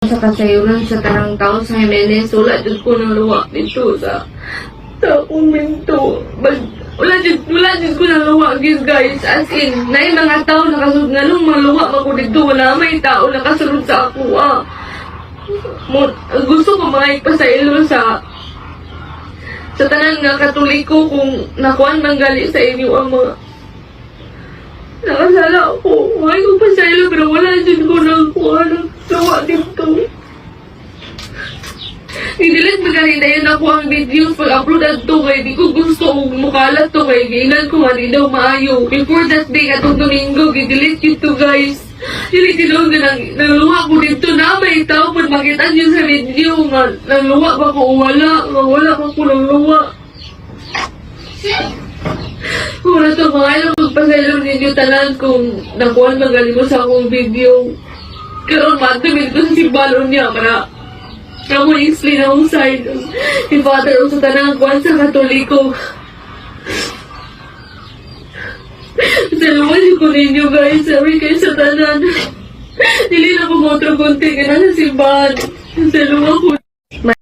sa kasayuran sa tanang tao sa Jimenez, wala dyan ko nang luwa dito sa komento. Wala dyan ko nang luwa, guys. As in, na yung mga tao nakasunod nga nung maluwa ako dito, wala may tao nakasunod sa ako, Gusto ko mga ipasaylo sa tanan nga katoliko kung nakuan manggali sa inyo ang mga nakasala ako. May ko pasaylo pero wala dyan ko nang kuha ng luwa dito. Nidilit magalinda yun ako ang videos pag-upload at to kay di ko gusto mukalat to kay ginan ko mali daw maayo. Before that day atong Domingo, gidilit yun to guys. Dili-dilong na nangluwa ko dito na may tao pag makita nyo sa video nga nangluwa ba ko o wala ba ko nangluwa. Kung na ito mga ilang magpasaylo ninyo tanan kung nakuhan magaling mo sa akong video. Karoon matamid ko sa simbalon niya para ako explain akong side ni Father o sa tanang kuhan sa Katoliko. Salamat ko ninyo guys. Sabi kayo sa tanan. Dili na ko mo otro konti ka na sa simbahan. Salamat ko.